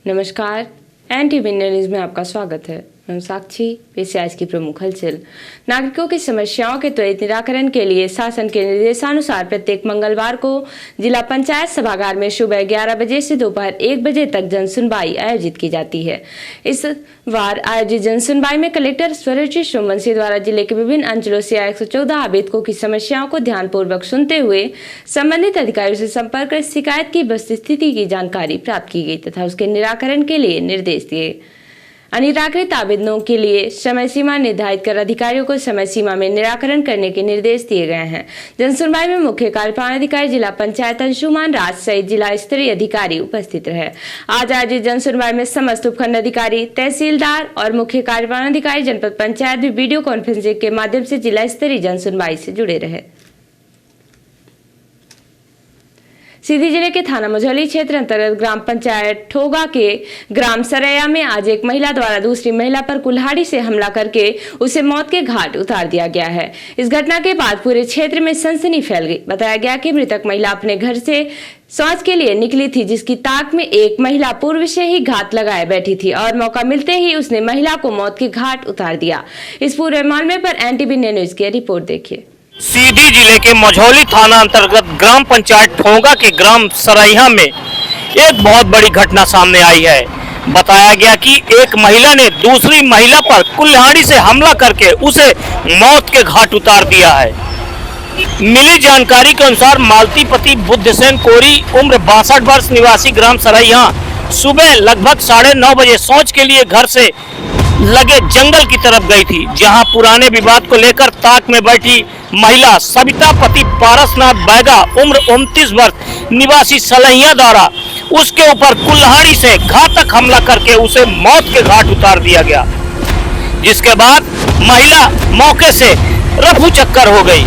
नमस्कार, NTV India news में आपका स्वागत है। मैं साक्षी। पेश है आज की प्रमुख हलचल। नागरिकों की समस्याओं के त्वरित निराकरण के लिए शासन के निर्देशानुसार प्रत्येक मंगलवार को जिला पंचायत सभागार में सुबह 11 बजे से दोपहर 1 बजे तक जन सुनवाई आयोजित की जाती है। इस बार आयोजित जन सुनवाई में कलेक्टर स्वरूचि सोमवंशी द्वारा जिले के विभिन्न अंचलों से 114 आवेदकों की समस्याओं को ध्यानपूर्वक सुनते हुए संबंधित अधिकारियों से संपर्क कर शिकायत की वस्तुस्थिति की जानकारी प्राप्त की गई तथा उसके निराकरण के लिए निर्देश दिए। अनिराकृत आवेदनों के लिए समय सीमा निर्धारित कर अधिकारियों को समय सीमा में निराकरण करने के निर्देश दिए गए हैं। जनसुनवाई में मुख्य कार्यपालन अधिकारी जिला पंचायत अंशुमान राज सहित जिला स्तरीय अधिकारी उपस्थित रहे। आज आयोजित जनसुनवाई में समस्त उपखंड अधिकारी, तहसीलदार और मुख्य कार्यपालन अधिकारी जनपद पंचायत भी वीडियो कॉन्फ्रेंसिंग के माध्यम से जिला स्तरीय जनसुनवाई से जुड़े रहे। सीधी जिले के थाना मझौली क्षेत्र अंतर्गत ग्राम पंचायत ठोगा के ग्राम सरैया में आज एक महिला द्वारा दूसरी महिला पर कुल्हाड़ी से हमला करके उसे मौत के घाट उतार दिया गया है। इस घटना के बाद पूरे क्षेत्र में सनसनी फैल गई। बताया गया कि मृतक महिला अपने घर से शौच के लिए निकली थी, जिसकी ताक में एक महिला पूर्व से ही घात लगाए बैठी थी और मौका मिलते ही उसने महिला को मौत के घाट उतार दिया। इस पूरे मामले पर NTV न्यूज की रिपोर्ट देखिए। सीधी जिले के मझौली थाना अंतर्गत ग्राम पंचायत ठोंगा के ग्राम सरैया में एक बहुत बड़ी घटना सामने आई है। बताया गया कि एक महिला ने दूसरी महिला पर कुल्हाड़ी से हमला करके उसे मौत के घाट उतार दिया है। मिली जानकारी के अनुसार मालती पति बुद्धसेन कोरी उम्र 62 वर्ष निवासी ग्राम सरैया सुबह लगभग 9:30 बजे शौच के लिए घर से लगे जंगल की तरफ गई थी, जहां पुराने विवाद को लेकर ताक में बैठी महिला सविता पति पारसनाथ बैगा उम्र 29 वर्ष निवासी सलहिया द्वारा उसके ऊपर कुल्हाड़ी से घातक हमला करके उसे मौत के घाट उतार दिया गया, जिसके बाद महिला मौके से रफू चक्कर हो गई।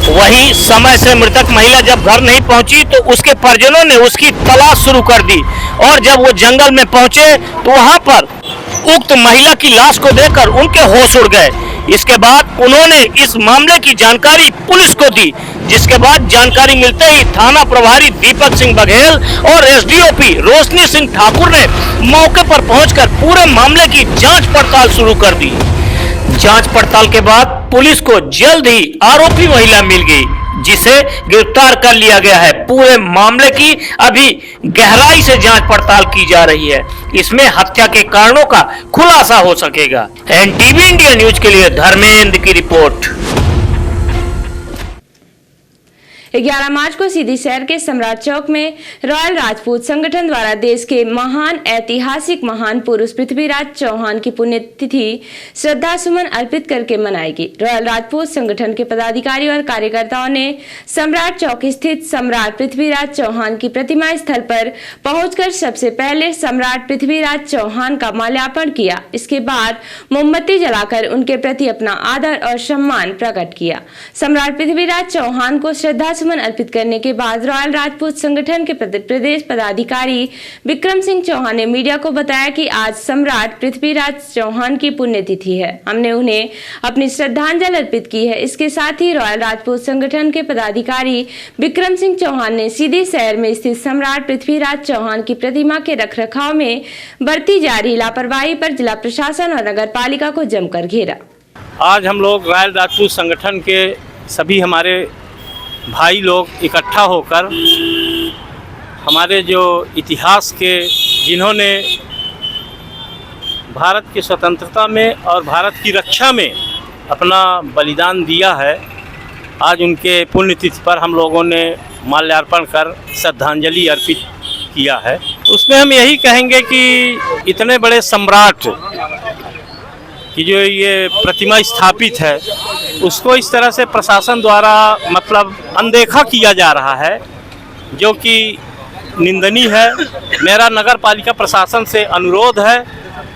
वहीं समय से मृतक महिला जब घर नहीं पहुंची तो उसके परिजनों ने उसकी तलाश शुरू कर दी और जब वो जंगल में पहुंचे तो वहां पर उक्त महिला की लाश को देखकर उनके होश उड़ गए। इसके बाद उन्होंने इस मामले की जानकारी पुलिस को दी, जिसके बाद जानकारी मिलते ही थाना प्रभारी दीपक सिंह बघेल और SDOP रोशनी सिंह ठाकुर ने मौके पर पहुंचकर पूरे मामले की जांच पड़ताल शुरू कर दी। जांच पड़ताल के बाद पुलिस को जल्द ही आरोपी महिला मिल गई, जिसे गिरफ्तार कर लिया गया है। पूरे मामले की अभी गहराई से जांच पड़ताल की जा रही है। इसमें हत्या के कारणों का खुलासा हो सकेगा। NTV इंडिया न्यूज के लिए धर्मेंद्र की रिपोर्ट। 11 मार्च को सीधी शहर के सम्राट चौक में रॉयल राजपूत संगठन द्वारा देश के महान ऐतिहासिक महान पुरुष पृथ्वीराज चौहान की पुण्यतिथि श्रद्धा सुमन अर्पित करके मनाएगी। रॉयल राजपूत संगठन के पदाधिकारी और कार्यकर्ताओं ने सम्राट चौक स्थित सम्राट पृथ्वीराज चौहान की प्रतिमा स्थल पर पहुंचकर सबसे पहले सम्राट पृथ्वीराज चौहान का माल्यार्पण किया। इसके बाद मोमबत्ती जलाकर उनके प्रति अपना आदर और सम्मान प्रकट किया। सम्राट पृथ्वीराज चौहान को श्रद्धा सुमन अर्पित करने के बाद रॉयल राजपूत संगठन के प्रदेश पदाधिकारी विक्रम सिंह चौहान ने मीडिया को बताया कि आज सम्राट पृथ्वीराज चौहान की पुण्यतिथि है। हमने उन्हें अपनी श्रद्धांजलि अर्पित की है। इसके साथ ही रॉयल राजपूत संगठन के पदाधिकारी विक्रम सिंह चौहान ने सीधी शहर में स्थित सम्राट पृथ्वीराज चौहान की प्रतिमा के रखरखाव में बरती जा रही लापरवाही पर जिला प्रशासन और नगर पालिका को जमकर घेरा। आज हम लोग रॉयल राजपूत संगठन के सभी हमारे भाई लोग इकट्ठा होकर हमारे जो इतिहास के जिन्होंने भारत की स्वतंत्रता में और भारत की रक्षा में अपना बलिदान दिया है, आज उनके पुण्यतिथि पर हम लोगों ने माल्यार्पण कर श्रद्धांजलि अर्पित किया है। उसमें हम यही कहेंगे कि इतने बड़े सम्राट की जो ये प्रतिमा स्थापित है उसको इस तरह से प्रशासन द्वारा मतलब अनदेखा किया जा रहा है, जो कि निंदनीय है। मेरा नगर पालिका प्रशासन से अनुरोध है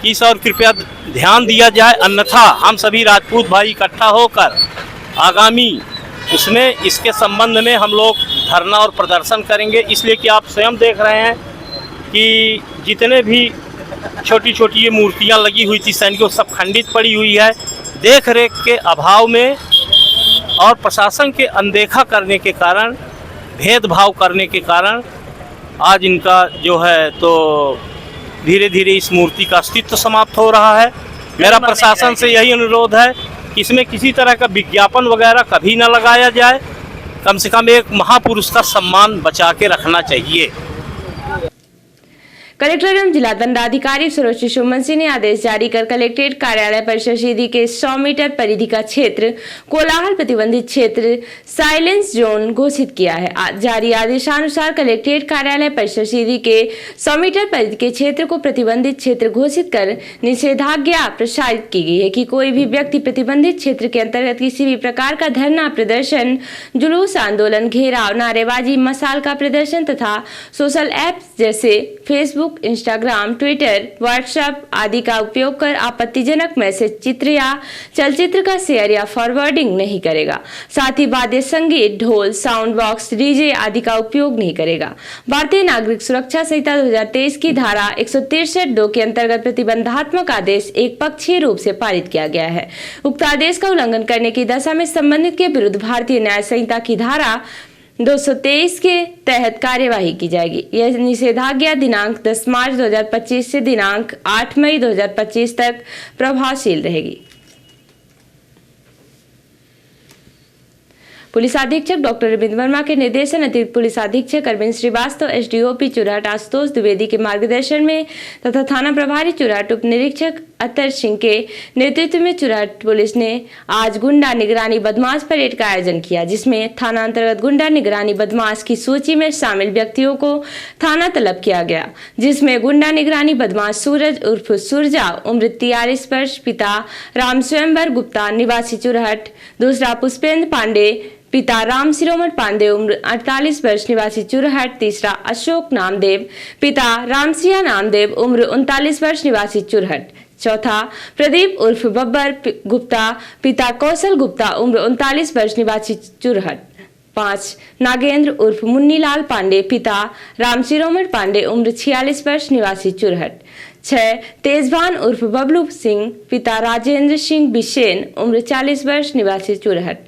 कि इस और कृपया ध्यान दिया जाए, अन्यथा हम सभी राजपूत भाई इकट्ठा होकर आगामी इसके संबंध में हम लोग धरना और प्रदर्शन करेंगे। इसलिए कि आप स्वयं देख रहे हैं कि जितने भी छोटी छोटी ये मूर्तियाँ लगी हुई थी सैनिकों, सब खंडित पड़ी हुई है। देख रेख के अभाव में और प्रशासन के अनदेखा करने के कारण, भेदभाव करने के कारण आज इनका जो है तो धीरे धीरे इस मूर्ति का अस्तित्व समाप्त हो रहा है। मेरा प्रशासन से यही अनुरोध है कि इसमें किसी तरह का विज्ञापन वगैरह कभी न लगाया जाए। कम से कम एक महापुरुष का सम्मान बचा के रखना चाहिए। कलेक्टर एवं जिला दंडाधिकारी सरोज शिशु मुंशी ने आदेश जारी कर कलेक्ट्रेट कार्यालय परिसर सीधी के 100 मीटर परिधि का क्षेत्र कोलाहल प्रतिबंधित क्षेत्र साइलेंस जोन घोषित किया है। जारी आदेशानुसार कलेक्ट्रेट कार्यालय परिसर सीधी के 100 मीटर परिधि के क्षेत्र को प्रतिबंधित क्षेत्र घोषित कर निषेधाज्ञा प्रसारित की गई है कि कोई भी व्यक्ति प्रतिबंधित क्षेत्र के अंतर्गत किसी भी प्रकार का धरना प्रदर्शन, जुलूस, आंदोलन, घेराव, नारेबाजी, मशाल का प्रदर्शन तथा सोशल ऐप्स जैसे फेसबुक, इंस्टाग्राम, ट्विटर, व्हाट्सएप आदि का उपयोग कर आपत्तिजनक मैसेज, चित्र या चलचित्र का शेयर या फॉरवर्डिंग नहीं करेगा। साथ ही वाद्य संगीत, ढोल, साउंड बॉक्स, डीजे आदि का उपयोग नहीं करेगा। भारतीय नागरिक सुरक्षा संहिता 2023 की धारा 163(2) के अंतर्गत प्रतिबंधात्मक आदेश एक पक्षीय रूप से पारित किया गया है। उक्त आदेश का उल्लंघन करने की दशा में संबंधित के विरुद्ध भारतीय न्याय संहिता की धारा 223 के तहत कार्यवाही की जाएगी। यह निषेधाज्ञा दिनांक 10 मार्च 2025 से दिनांक 8 मई 2025 तक प्रभावशील रहेगी। पुलिस अधीक्षक डॉक्टर रविंद्र वर्मा के निर्देशन अतिरिक्त पुलिस अधीक्षक अरविंद श्रीवास्तव, एसडीओपी चुरहट आशुतोष द्विवेदी के मार्गदर्शन में तथा थाना प्रभारी चुरहट उप निरीक्षक अतर सिंह के नेतृत्व में चुरहट पुलिस ने आज गुंडा निगरानी बदमाश परेड का आयोजन किया, जिसमें थाना अंतर्गत गुंडा निगरानी बदमाश की सूची में शामिल व्यक्तियों को थाना तलब किया गया, जिसमें गुंडा निगरानी बदमाश सूरज उर्फ सुरजा उम्र 43 वर्ष, पिता राम स्वयंवर गुप्ता निवासी चुरहट, दूसरा पुष्पेंद्र पांडे पिता राम शिरोमण पांडे उम्र 48 वर्ष निवासी चुरहट, तीसरा अशोक नामदेव पिता रामसिया नामदेव उम्र 39 वर्ष निवासी चुरहट, चौथा प्रदीप उर्फ बब्बर गुप्ता पिता कौशल गुप्ता उम्र 39 वर्ष निवासी चुरहट, 5 नागेंद्र उर्फ मुन्नीलाल पांडे पिता राम शिरोमण पांडे उम्र 46 वर्ष निवासी चुरहट, 6 तेजभान उर्फ बबलू सिंह पिता राजेंद्र सिंह बिशेन उम्र 40 वर्ष निवासी चुरहट,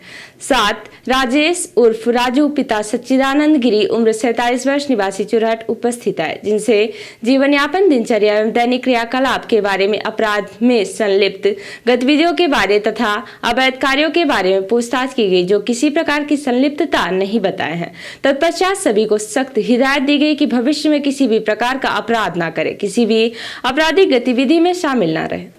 7 राजेश उर्फ राजू पिता सच्चिदानंद गिरी उम्र 47 वर्ष निवासी चुरहट उपस्थित है, जिनसे जीवन यापन, दिनचर्या एवं दैनिक क्रियाकलाप के बारे में, अपराध में संलिप्त गतिविधियों के बारे तथा अवैध कार्यों के बारे में पूछताछ की गई, जो किसी प्रकार की संलिप्तता नहीं बताए हैं। तत्पश्चात सभी को सख्त हिदायत दी गई कि भविष्य में किसी भी प्रकार का अपराध न करें, किसी भी आपराधिक गतिविधि में शामिल न रहे।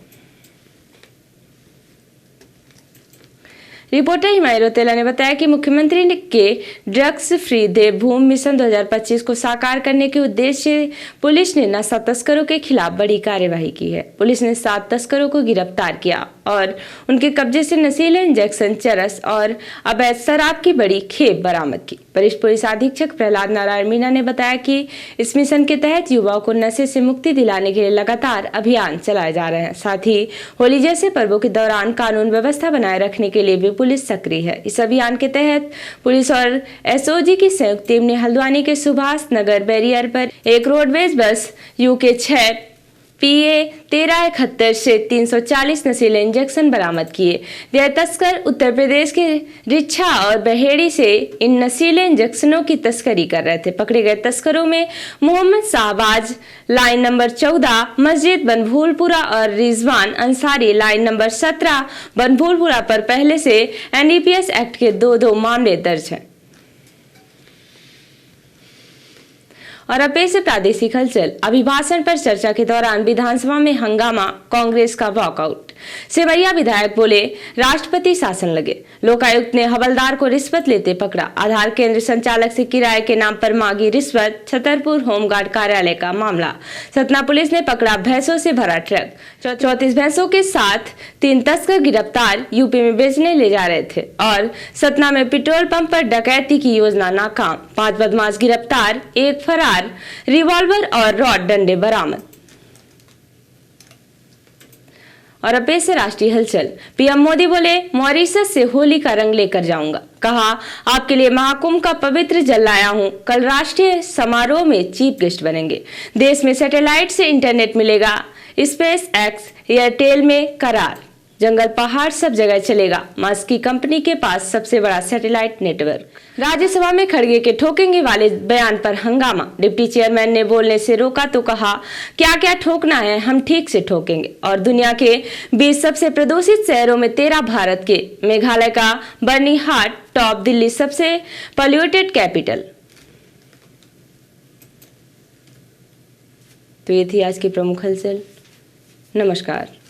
रिपोर्टर हिमायत रोतेला ने बताया कि मुख्यमंत्री के ड्रग्स फ्री देवभूमि मिशन 2025 को साकार करने के उद्देश्य से पुलिस ने नशा तस्करों के खिलाफ बड़ी कार्यवाही की है। पुलिस ने 7 तस्करों को गिरफ्तार किया और उनके कब्जे से नशीले इंजेक्शन, चरस और अवैध शराब की बड़ी खेप बरामद की। वरिष्ठ पुलिस अधीक्षक प्रहलाद नारायण मीणा ने बताया कि इस मिशन के तहत युवाओं को नशे से मुक्ति दिलाने के लिए लगातार अभियान चलाए जा रहे हैं। साथ ही होली जैसे पर्वों के दौरान कानून व्यवस्था बनाए रखने के लिए भी पुलिस सक्रिय है। इस अभियान के तहत पुलिस और एसओजी की संयुक्त टीम ने हल्द्वानी के सुभाष नगर बैरियर पर एक रोडवेज बस यूके 6 PA 1371 से 340 नशीले इंजेक्शन बरामद किए। यह तस्कर उत्तर प्रदेश के रिच्छा और बहेड़ी से इन नशीले इंजेक्शनों की तस्करी कर रहे थे। पकड़े गए तस्करों में मोहम्मद शाहबाज लाइन नंबर 14 मस्जिद बनभूलपुरा और रिजवान अंसारी लाइन नंबर 17 बनभूलपुरा पर पहले से NDPS एक्ट के 2 मामले दर्ज हैं। और अब पेश है प्रादेशिक हलचल। अभिभाषण पर चर्चा के दौरान विधानसभा में हंगामा, कांग्रेस का वॉकआउट। सेवैया विधायक बोले, राष्ट्रपति शासन लगे। लोकायुक्त ने हवलदार को रिश्वत लेते पकड़ा। आधार केंद्र संचालक से किराए के नाम पर मांगी रिश्वत। छतरपुर होमगार्ड कार्यालय का मामला। सतना पुलिस ने पकड़ा भैंसों से भरा ट्रक। 34 भैंसों के साथ 3 तस्कर गिरफ्तार, यूपी में बेचने ले जा रहे थे। और सतना में पेट्रोल पंप पर डकैती की योजना नाकाम। 5 बदमाश गिरफ्तार, 1 फरार। रिवॉल्वर और रॉड डंडे बरामद। और अब पेश है राष्ट्रीय हलचल। पीएम मोदी बोले, मॉरिशस से होली का रंग लेकर जाऊंगा। कहा, आपके लिए महाकुंभ का पवित्र जल लाया हूं। कल राष्ट्रीय समारोह में चीफ गेस्ट बनेंगे। देश में सैटेलाइट से इंटरनेट मिलेगा। स्पेस एक्स एयरटेल में करार। जंगल पहाड़ सब जगह चलेगा। मस्क की कंपनी के पास सबसे बड़ा सैटेलाइट नेटवर्क। राज्यसभा में खड़गे के ठोकेंगे वाले बयान पर हंगामा। डिप्टी चेयरमैन ने बोलने से रोका तो कहा क्या क्या ठोकना है हम ठीक से ठोकेंगे। और दुनिया के 20 सबसे प्रदूषित शहरों में 13 भारत के। मेघालय का बर्नीहाट टॉप, दिल्ली सबसे पॉल्यूटेड कैपिटल। तो ये थी आज की प्रमुख हलचल। नमस्कार।